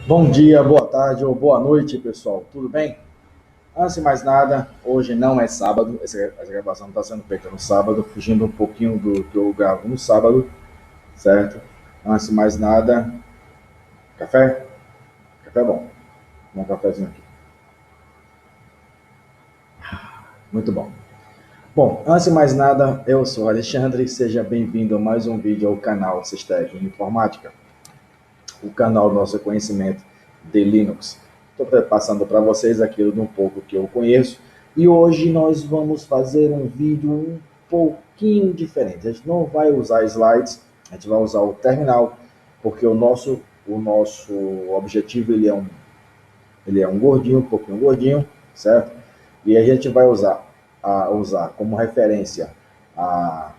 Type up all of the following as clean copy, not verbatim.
Bom dia, boa tarde ou boa noite, pessoal. Tudo bem? Antes de mais nada, hoje não é sábado, essa gravação está sendo feita no sábado, fugindo um pouquinho do que eu gravo no sábado, certo? Antes de mais nada, café? Café é bom. Um cafezinho aqui. Muito bom. Bom, antes de mais nada, eu sou Alexandre, seja bem-vindo a mais um vídeo ao canal Sistec Informática, o canal do nosso conhecimento de Linux. Estou passando para vocês aquilo de um pouco que eu conheço e hoje nós vamos fazer um vídeo um pouquinho diferente. A gente não vai usar slides, a gente vai usar o terminal, porque o nosso objetivo ele é um gordinho, um pouquinho gordinho, certo? E a gente vai usar como referência a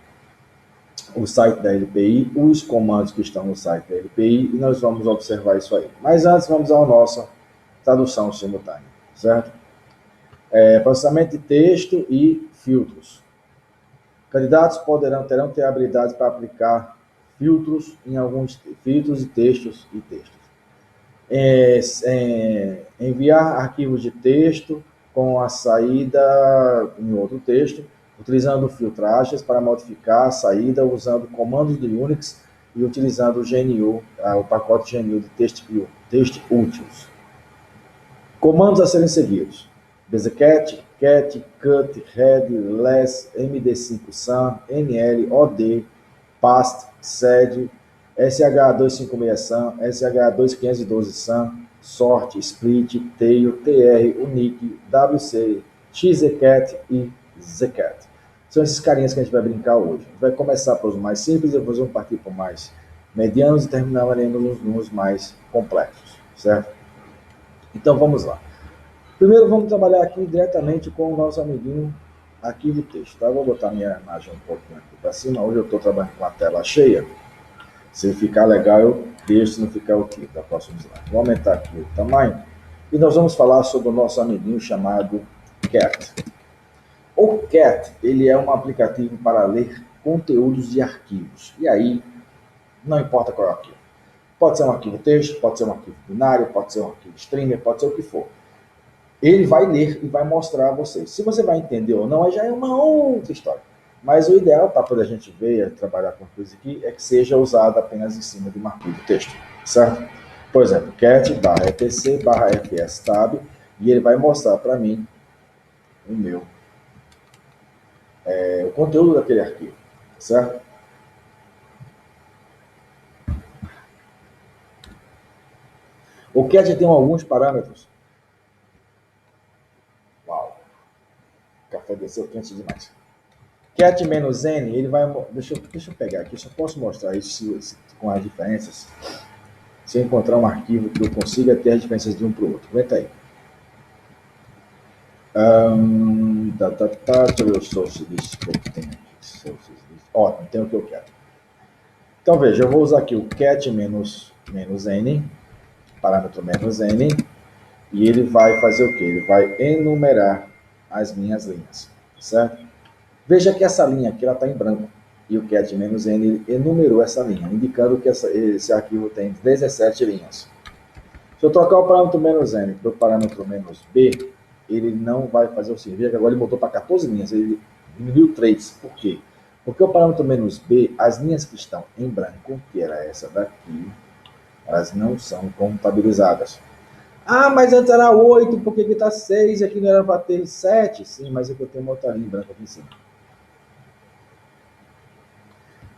o site da LPI, os comandos que estão no site da LPI, e nós vamos observar isso aí. Mas antes, vamos à nossa tradução simultânea, certo? Processamento de texto e filtros. Candidatos terão que ter habilidades para aplicar filtros em alguns filtros e textos enviar arquivos de texto com a saída em outro texto, utilizando filtragens para modificar a saída, usando comandos do Unix e utilizando o GNU, o pacote GNU de Test Utils. Comandos a serem seguidos: bzcat, cat, cut, head, less, md5sam, nl, od, past, sed, sh256sam, sh2512sam, sort, split, tail, tr, unique, wc, xzcat e zcat. São esses carinhas que a gente vai brincar hoje. A gente vai começar pelos mais simples, depois vamos partir para os mais medianos e terminaremos nos mais complexos, certo? Então vamos lá. Primeiro vamos trabalhar aqui diretamente com o nosso amiguinho arquivo texto. Tá? Eu vou botar minha imagem um pouquinho aqui para cima. Hoje eu estou trabalhando com a tela cheia. Se ficar legal, eu deixo. Se não ficar, eu clico da próxima slide. Vou aumentar aqui o tamanho. E nós vamos falar sobre o nosso amiguinho chamado Cat. O Cat, ele é um aplicativo para ler conteúdos de arquivos. E aí, não importa qual é o arquivo. Pode ser um arquivo texto, pode ser um arquivo binário, pode ser um arquivo streamer, pode ser o que for. Ele vai ler e vai mostrar a vocês. Se você vai entender ou não, aí já é uma outra história. Mas o ideal para poder a gente ver e trabalhar com coisa aqui é que seja usado apenas em cima de um arquivo texto, certo? Por exemplo, cat etc fstab e ele vai mostrar para mim o conteúdo daquele arquivo, certo? O cat tem alguns parâmetros. Uau, o café desceu quente demais. Cat-N, ele vai. Deixa eu pegar aqui, só posso mostrar isso com as diferenças. Se eu encontrar um arquivo que eu consiga ter as diferenças de um para o outro. Aguenta aí. Deixa eu ver o source list que eu tenho aqui. Ótimo, tem o que eu quero. Então veja, eu vou usar aqui o cat-n, parâmetro "-n", e ele vai fazer o quê? Ele vai enumerar as minhas linhas, certo? Veja que essa linha aqui está em branco. E o cat-n enumerou essa linha, indicando que esse arquivo tem 17 linhas. Se eu trocar o parâmetro "-n para o parâmetro "-b", ele não vai fazer o seguinte. Veja que agora ele botou para 14 linhas, ele diminuiu 3. Por quê? Porque o parâmetro "-b", as linhas que estão em branco, que era essa daqui, elas não são contabilizadas. Ah, mas antes era 8, por que está 6 e aqui não era para ter 7? Sim, mas é que eu tenho uma outra linha branca aqui em cima.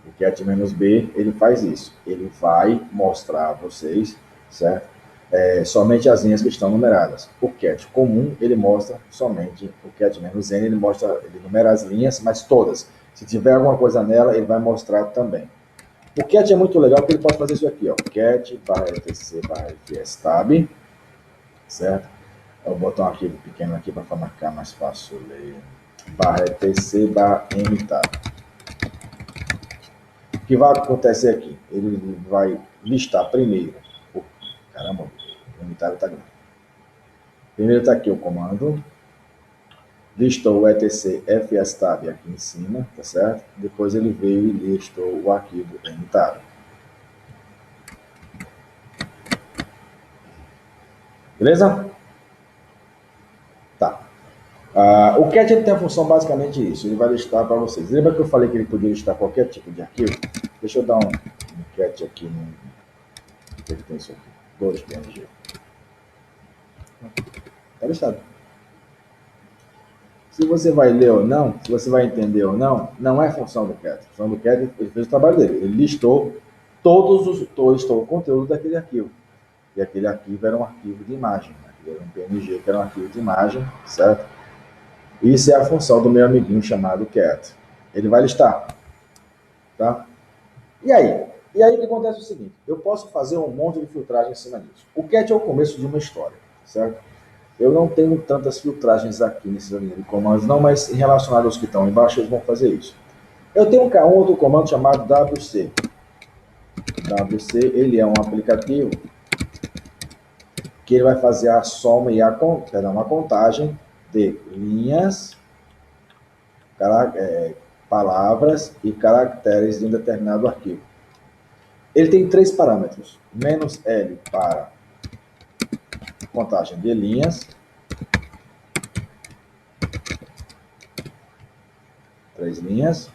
O cat-b, ele faz isso. Ele vai mostrar a vocês, certo? Somente as linhas que estão numeradas. O cat comum, ele mostra somente o cat-n, ele numera as linhas, mas todas. Se tiver alguma coisa nela, ele vai mostrar também. O cat é muito legal porque ele pode fazer isso aqui, ó. Cat/etc/fstab, certo? Eu vou botar um arquivo pequeno aqui para ficar mais fácil ler. /etc/mtab. O que vai acontecer aqui? Ele vai listar primeiro. Caramba, o unitário está grande. Primeiro está aqui o comando. Listou o etc fstab aqui em cima, tá certo? Depois ele veio e listou o arquivo unitário. Beleza? Tá. O cat ele tem a função basicamente isso, ele vai listar para vocês. Lembra que eu falei que ele podia listar qualquer tipo de arquivo? Deixa eu dar um cat aqui no... O que tem isso aqui? 2.png. Tá listado. Se você vai ler ou não, se você vai entender ou não, não é função do cat. A função do cat, ele fez o trabalho dele. Ele listou listou o conteúdo daquele arquivo. E aquele arquivo era um arquivo de imagem, né? Era um PNG que era um arquivo de imagem, certo? Isso é a função do meu amiguinho chamado cat. Ele vai listar, tá? E aí? E aí o que acontece é o seguinte, eu posso fazer um monte de filtragem em cima disso. O cat é o começo de uma história, certo? Eu não tenho tantas filtragens aqui nesse linha de comandos não, mas relacionado aos que estão embaixo, eles vão fazer isso. Eu tenho um outro comando chamado WC. WC, ele é um aplicativo que ele vai fazer a soma e a contagem de linhas, palavras e caracteres de um determinado arquivo. Ele tem 3 parâmetros, "-l" para contagem de linhas, 3 linhas.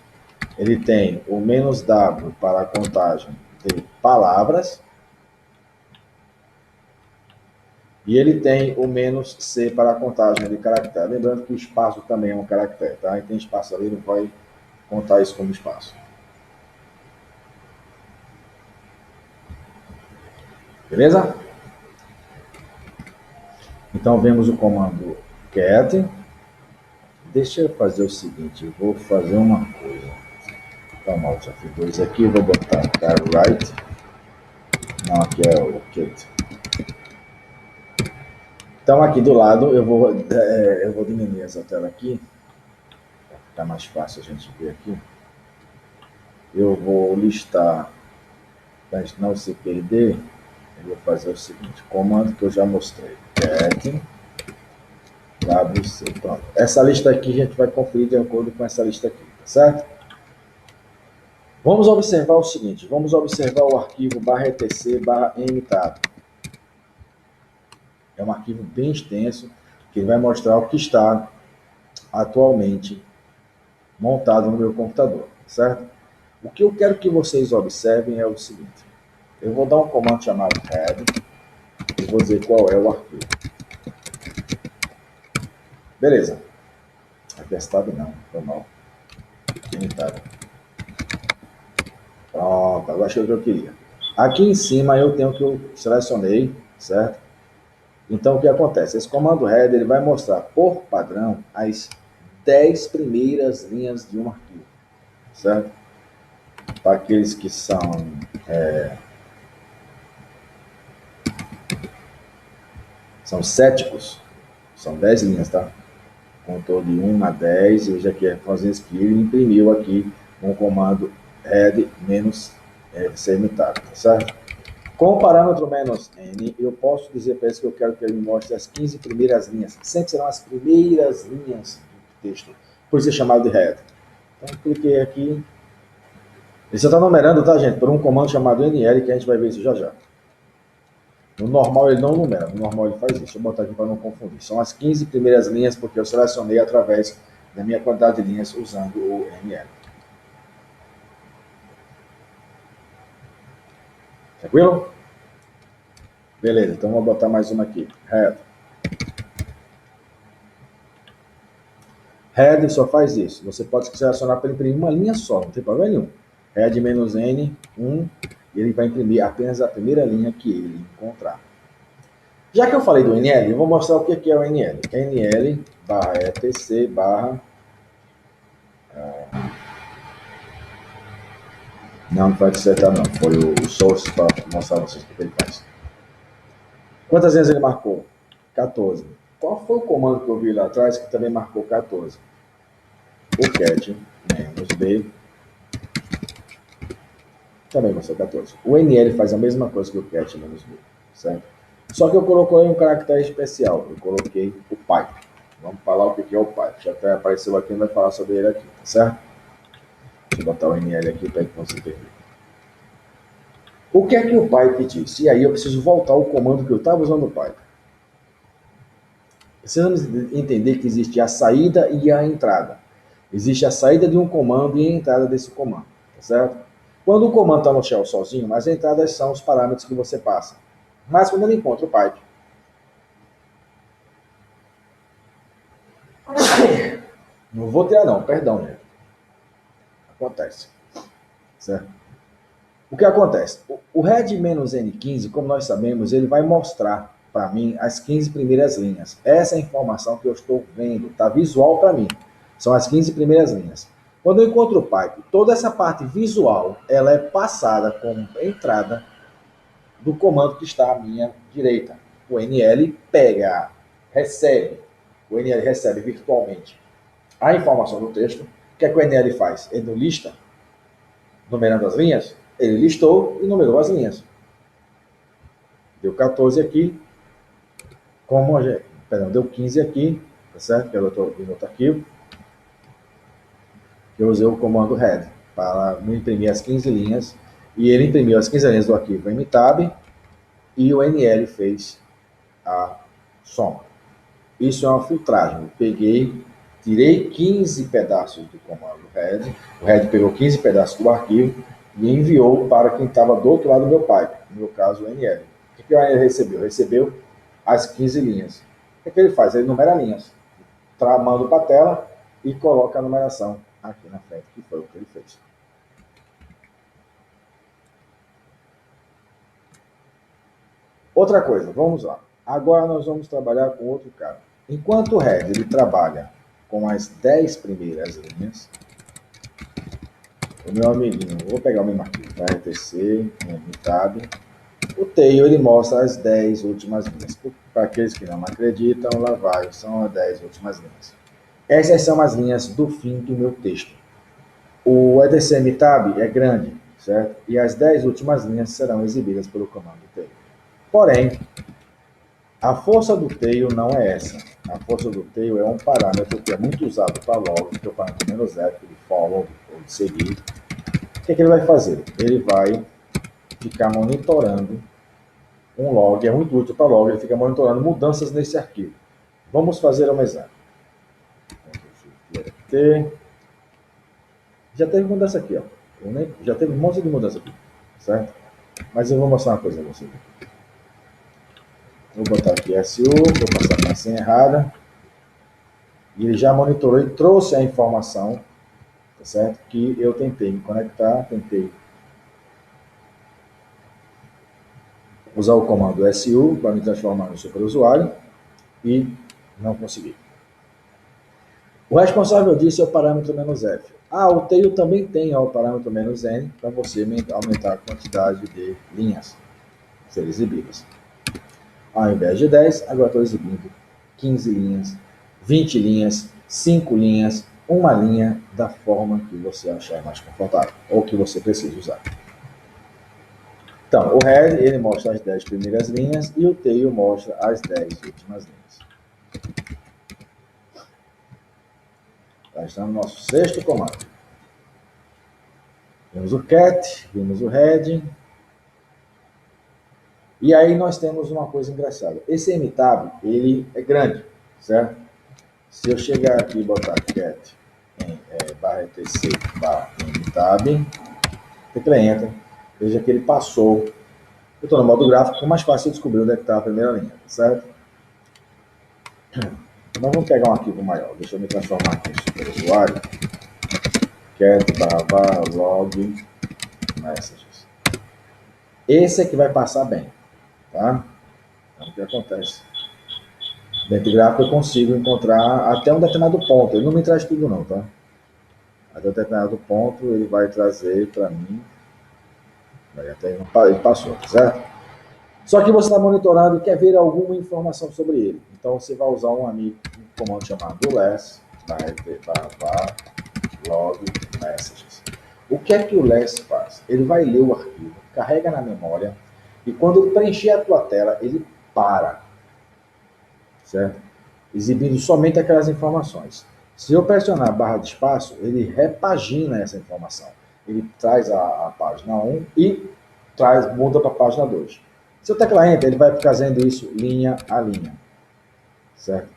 Ele tem o "-w" para a contagem de palavras. E ele tem o "-c" para a contagem de caractere. Lembrando que o espaço também é um caractere, tá? E tem espaço ali, não vai contar isso como espaço. Beleza? Então, vemos o comando cat. Deixa eu fazer o seguinte, eu vou fazer uma coisa. Então, Alt F2 aqui, vou botar write. Não, aqui é o cat. Então, aqui do lado, eu vou diminuir essa tela aqui, para ficar mais fácil a gente ver aqui. Eu vou listar, para a gente não se perder, eu vou fazer o seguinte, comando que eu já mostrei, cat, wc, pronto. Essa lista aqui a gente vai conferir de acordo com essa lista aqui, tá certo? Vamos observar o seguinte, vamos observar o arquivo /etc/mtab. É um arquivo bem extenso, que vai mostrar o que está atualmente montado no meu computador, certo? O que eu quero que vocês observem é o seguinte, eu vou dar um comando chamado head, e vou dizer qual é o arquivo. Beleza. Atestado não, foi mal. Limitado. Pronto, agora achei o que eu queria. Aqui em cima eu tenho que eu selecionei, certo? Então o que acontece? Esse comando head ele vai mostrar por padrão as 10 primeiras linhas de um arquivo, certo? Para aqueles que são céticos, são 10 linhas, tá? Contou de 1 a 10, eu já quero fazer isso aqui, ele imprimiu aqui um comando head -c limitado, tá certo? Com o parâmetro "-n", eu posso dizer para ele que eu quero que ele me mostre as 15 primeiras linhas, sempre serão as primeiras linhas do texto, por isso é chamado de head. Então, cliquei aqui, ele só está numerando, tá, gente, por um comando chamado "nl", que a gente vai ver isso já já. No normal ele não numera, no normal ele faz isso. Deixa eu botar aqui para não confundir. São as 15 primeiras linhas, porque eu selecionei através da minha quantidade de linhas usando o NL. Tranquilo? Beleza, então vou botar mais uma aqui. Head. Head só faz isso. Você pode selecionar para imprimir uma linha só, não tem problema nenhum. Head -n, 1, e ele vai imprimir apenas a primeira linha que ele encontrar. Já que eu falei do NL, eu vou mostrar o que é o NL. NL /etc não vai acertar não, foi o source para mostrar para vocês o que ele faz. Quantas vezes ele marcou? 14. Qual foi o comando que eu vi lá atrás que também marcou 14? O cat -b também mostrou 14. O NL faz a mesma coisa que o cat -b, certo? Só que eu coloquei um caractere especial, eu coloquei o pipe. Vamos falar o que é o pipe. Já até apareceu aqui, vai falar sobre ele aqui, tá certo? Deixa eu botar o NL aqui para que você ver. O que é que o pipe disse? E aí eu preciso voltar ao comando que eu estava usando o pipe. Precisamos entender que existe a saída e a entrada. Existe a saída de um comando e a entrada desse comando, tá certo? Quando o comando está no shell sozinho, as entradas são os parâmetros que você passa. Mas quando ele encontra o pipe, não vou tirar não, perdão, gente. Acontece, certo? O que acontece? O red-n15, como nós sabemos, ele vai mostrar para mim as 15 primeiras linhas. Essa é a informação que eu estou vendo, está visual para mim. São as 15 primeiras linhas. Quando eu encontro o pipe, toda essa parte visual, ela é passada como entrada do comando que está à minha direita. O NL pega, recebe, o NL recebe virtualmente a informação do texto. O que é que o NL faz? Ele não lista, numerando as linhas? Ele listou e numerou as linhas. Deu 14 aqui, deu 15 aqui, tá certo? Que é outro arquivo. Eu usei o comando head para me imprimir as 15 linhas, e ele imprimiu as 15 linhas do arquivo mtab, e o NL fez a soma. Isso é uma filtragem. Eu peguei, tirei 15 pedaços do comando head, o head pegou 15 pedaços do arquivo e enviou para quem estava do outro lado do meu pipe, no meu caso o NL. O que o NL recebeu? Recebeu as 15 linhas. O que ele faz? Ele numera linhas, manda para a tela e coloca a numeração aqui na frente, que foi o que ele fez. Outra coisa, vamos lá. Agora nós vamos trabalhar com outro cara. Enquanto o head ele trabalha com as 10 primeiras linhas, o meu amiguinho, vou pegar o mesmo arquivo, RTC, tab, o tail ele mostra as 10 últimas linhas. Para aqueles que não me acreditam, lá vai, são as 10 últimas linhas. Essas são as linhas do fim do meu texto. O EDC tab é grande, certo? E as 10 últimas linhas serão exibidas pelo comando tail. Porém, a força do tail não é essa. A força do tail é um parâmetro que é muito usado para log, que é o parâmetro "-f", de follow, ou de seguir. O que ele vai fazer? Ele vai ficar monitorando um log, é muito útil para log, ele fica monitorando mudanças nesse arquivo. Vamos fazer um exemplo. Já teve mudança aqui, ó. Já teve um monte de mudança aqui, certo? Mas eu vou mostrar uma coisa a você. Vou botar aqui SU, vou passar minha senha errada. E ele já monitorou e trouxe a informação, tá certo? Que eu tentei me conectar, tentei usar o comando SU para me transformar no superusuário e não consegui. O responsável disso é o parâmetro "-f". O tail também tem o parâmetro "-n" para você aumentar a quantidade de linhas a serem exibidas. Ao invés de 10, agora estou exibindo 15 linhas, 20 linhas, 5 linhas, uma linha da forma que você achar mais confortável ou que você precisa usar. Então, o head ele mostra as 10 primeiras linhas e o tail mostra as 10 últimas linhas. Já estamos no nosso sexto comando. Vimos o cat, vimos o head. E aí nós temos uma coisa engraçada. Esse mtab, ele é grande, certo? Se eu chegar aqui e botar cat em /etc /mtab, o que ele entra? Veja que ele passou. Eu estou no modo gráfico, é mais fácil descobrir onde é que está a primeira linha, certo? Nós vamos pegar um arquivo maior. Deixa eu me transformar aqui em superusuário. Cat /log messages. Esse é que vai passar bem, tá? Então, o que acontece? Dentro do gráfico eu consigo encontrar até um determinado ponto. Ele não me traz tudo não, tá? Até um determinado ponto ele vai trazer para mim. Ele passou, certo? Só que você está monitorando e quer ver alguma informação sobre ele. Então você vai usar um comando chamado less /log messages. O que é que o less faz? Ele vai ler o arquivo, carrega na memória e quando ele preencher a tua tela, ele para, certo? Exibindo somente aquelas informações. Se eu pressionar barra de espaço, ele repagina essa informação. Ele traz a página 1 e muda para a página 2. Se eu teclar Enter, ele vai ficar fazendo isso linha a linha, certo?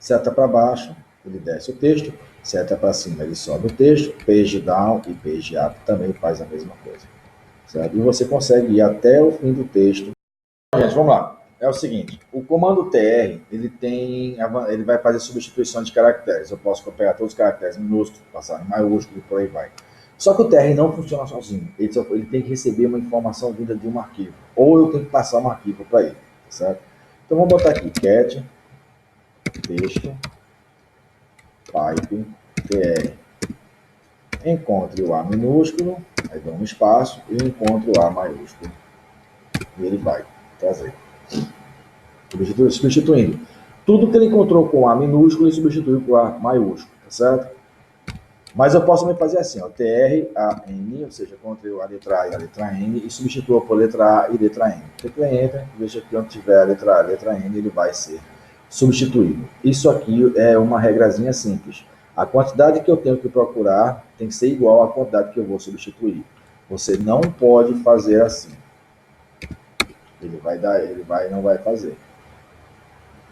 Seta para baixo, ele desce o texto. Seta para cima, ele sobe o texto. Page down e page up também faz a mesma coisa. Certo? E você consegue ir até o fim do texto. Gente, vamos lá. É o seguinte, o comando TR, ele vai fazer substituição de caracteres. Eu posso pegar todos os caracteres minúsculos, passar em maiúsculo e por aí vai. Só que o TR não funciona sozinho. Ele tem que receber uma informação vinda de um arquivo. Ou eu tenho que passar um arquivo para ele. Certo? Então vamos botar aqui, cat, texto, pipe, TR. Encontre o A minúsculo, aí dá um espaço, e encontre o A maiúsculo. E ele vai trazer. Substituindo. Tudo que ele encontrou com A minúsculo, ele substitui por A maiúsculo, tá certo? Mas eu posso também fazer assim, ó, TR-A-N, ou seja, encontre a letra A e a letra N, e substitua por letra A e letra N. Você entra, veja que onde tiver a letra A e a letra N, ele vai ser substituído. Isso aqui é uma regrazinha simples. A quantidade que eu tenho que procurar tem que ser igual à quantidade que eu vou substituir. Você não pode fazer assim. Não vai fazer.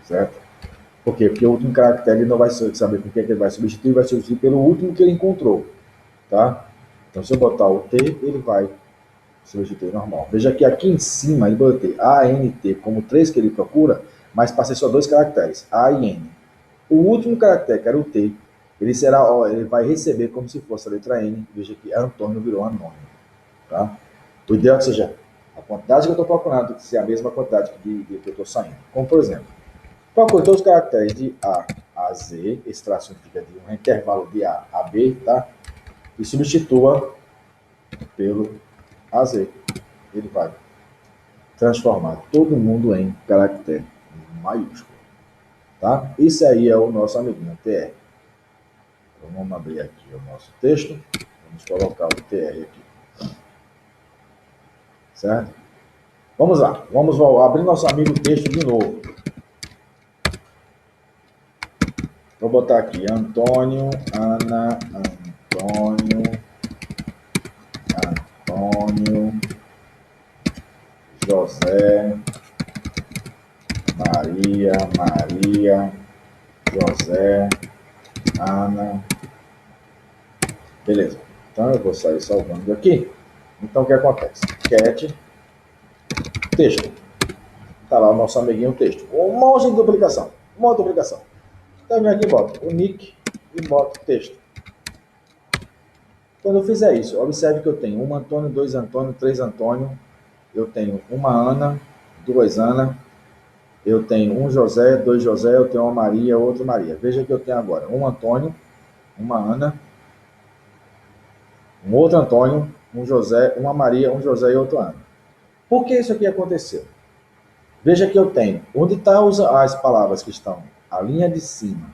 Certo? Por quê? Porque o último caractere ele não vai saber com o que ele vai substituir, vai substituir pelo último que ele encontrou. Tá? Então, se eu botar o T, ele vai substituir normal. Veja que aqui em cima ele botei A, N, T como 3 que ele procura, mas passei só 2 caracteres, A e N. O último caractere, que era o T, ele vai receber como se fosse a letra N. Veja que Antônio virou anônimo. Tá? O ideal é que seja a quantidade que eu estou procurando ser a mesma quantidade que eu estou saindo. Como, por exemplo, procure todos os caracteres de A a Z, esse traço significa de um intervalo de A a B, tá? E substitua pelo AZ. Ele vai transformar todo mundo em caractere maiúsculo, tá? Isso aí é o nosso amiguinho TR. Então vamos abrir aqui o nosso texto, vamos colocar o TR aqui, certo? Vamos lá, vamos abrir nosso amigo texto de novo. Vou botar aqui Antônio, Ana, Antônio, José, Maria, José, Ana. Beleza. Então eu vou sair salvando aqui. Então o que acontece? Cat, texto. Tá lá o nosso amiguinho texto. Um monte de duplicação. Então eu venho aqui e boto o nick e boto texto. Quando eu fizer isso, observe que eu tenho um Antônio, 2 Antônio, 3 Antônio. Eu tenho uma Ana, 2 Ana. Eu tenho um José, 2 José. Eu tenho uma Maria, outra Maria. Veja que eu tenho agora um Antônio, uma Ana, um outro Antônio, um José, uma Maria, um José e outro Ana. Por que isso aqui aconteceu? Veja que eu tenho, onde estão as palavras que estão a linha de cima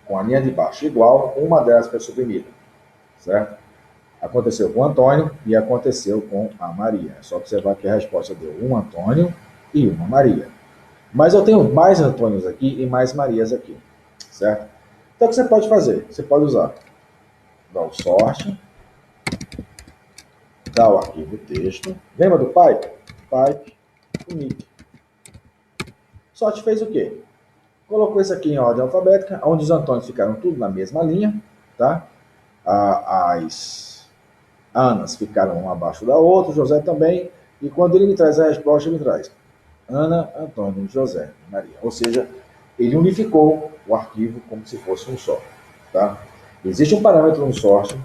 com a linha de baixo igual, uma delas foi suprimida, certo? Aconteceu com o Antônio e aconteceu com a Maria. É só observar que a resposta deu um Antônio e uma Maria. Mas eu tenho mais Antônios aqui e mais Marias aqui, certo? Então o que você pode fazer? Você pode usar o sort, dá o arquivo texto. Lembra do pipe? Pipe, unique. Sort fez o quê? Colocou isso aqui em ordem alfabética, onde os Antônios ficaram tudo na mesma linha, tá? As Anas ficaram uma abaixo da outra, José também, e quando ele me traz a resposta, ele me traz Ana, Antônio, José, Maria. Ou seja, ele unificou o arquivo como se fosse um só, tá? Existe um parâmetro no sort,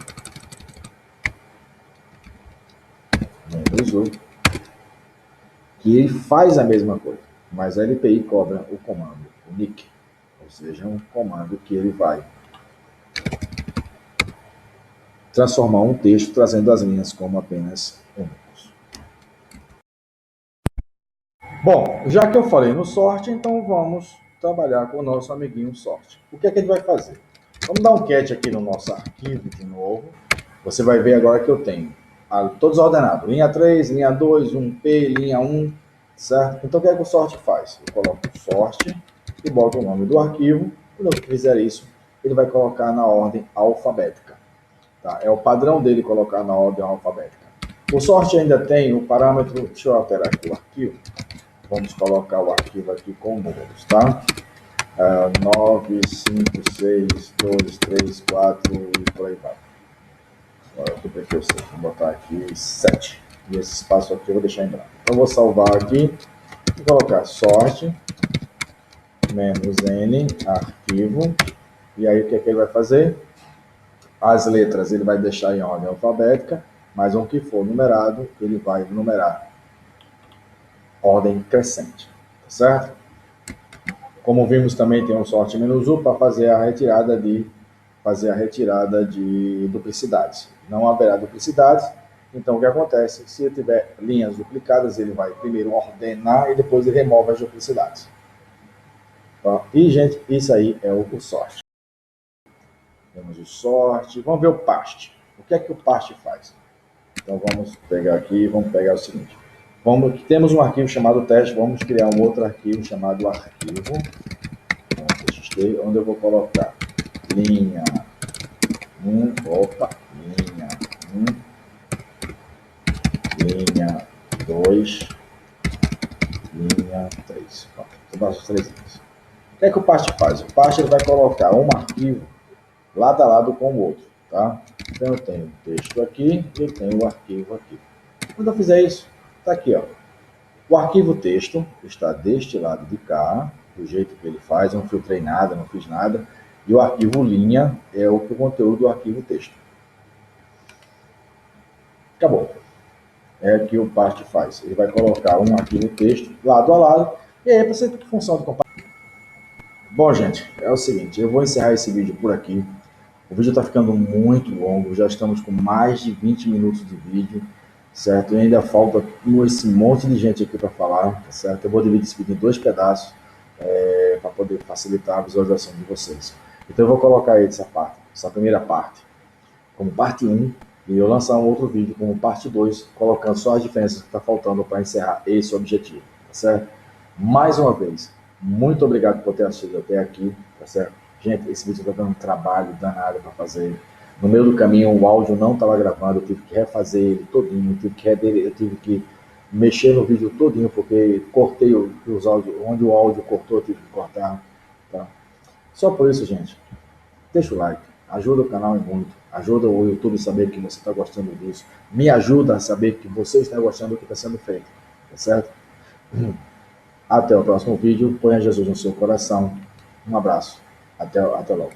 que ele faz a mesma coisa, mas a LPI cobra o comando, o nick, ou seja, um comando que ele vai transformar um texto trazendo as linhas como apenas únicos. Bom, já que eu falei no sort, então vamos trabalhar com o nosso amiguinho sort. O que é que ele vai fazer? Vamos dar um cat aqui no nosso arquivo de novo. Você vai ver agora que eu tenho todos ordenados. Linha 3, linha 2, 1P, linha 1, certo? Então o que é que o sort faz? Eu coloco o sort e boto o nome do arquivo. Quando eu fizer isso, ele vai colocar na ordem alfabética. Tá? É o padrão dele colocar na ordem alfabética. O sort ainda tem o parâmetro, deixa eu alterar aqui o arquivo. Vamos colocar o arquivo aqui com números, tá? 9, 5, 6, 2, 3, 4 e por aí vai. Agora, eu prefiro vou botar aqui 7. E esse espaço aqui eu vou deixar em branco. Então, eu vou salvar aqui e colocar sorte, menos N, arquivo. E aí, o que é que ele vai fazer? As letras ele vai deixar em ordem alfabética, mas o que for numerado, ele vai numerar ordem crescente, tá certo? Como vimos, também tem um sorte menos U para fazer a retirada de duplicidades. Não haverá duplicidades, então o que acontece? Se tiver linhas duplicadas, ele vai primeiro ordenar e depois ele remove as duplicidades. Tá? E, gente, isso aí é o sorte. Temos o sorte. Vamos ver o paste. O que é que o paste faz? Então vamos pegar aqui, vamos pegar o seguinte. Temos um arquivo chamado teste, vamos criar um outro arquivo chamado arquivo.txt, onde eu vou colocar linha 1, linha 1, linha 2, linha 3. Pronto, todas as 3 linhas. O que é que o paste faz? O paste ele vai colocar um arquivo lado a lado com o outro, tá? Então eu tenho o texto aqui e eu tenho o arquivo aqui. Quando eu fizer isso, tá aqui, ó. O arquivo texto está deste lado de cá, do jeito que ele faz, eu não filtrei nada, não fiz nada. E o arquivo linha é o conteúdo do arquivo texto. Acabou. É o que o paste faz. Ele vai colocar um arquivo texto lado a lado, e aí para você ter função de compartilhamento. Bom, gente, é o seguinte, eu vou encerrar esse vídeo por aqui. O vídeo está ficando muito longo, já estamos com mais de 20 minutos de vídeo, certo? E ainda falta esse monte de gente aqui para falar, certo? Eu vou dividir esse vídeo em 2 pedaços, para poder facilitar a visualização de vocês. Então eu vou colocar aí essa primeira parte, como parte 1, e eu lançar um outro vídeo como parte 2, colocando só as diferenças que está faltando para encerrar esse objetivo, tá certo? Mais uma vez, muito obrigado por ter assistido até aqui, tá certo? Gente, esse vídeo está dando um trabalho danado para fazer. No meio do caminho, o áudio não estava gravando, eu tive que refazer ele todinho, eu tive que mexer no vídeo todinho, porque cortei os áudios, onde o áudio cortou, eu tive que cortar, tá? Só por isso, gente, deixa o like, ajuda o canal em muito, ajuda o YouTube a saber que você está gostando disso, me ajuda a saber que você está gostando do que está sendo feito, tá certo? Até o próximo vídeo, ponha Jesus no seu coração, um abraço, até logo.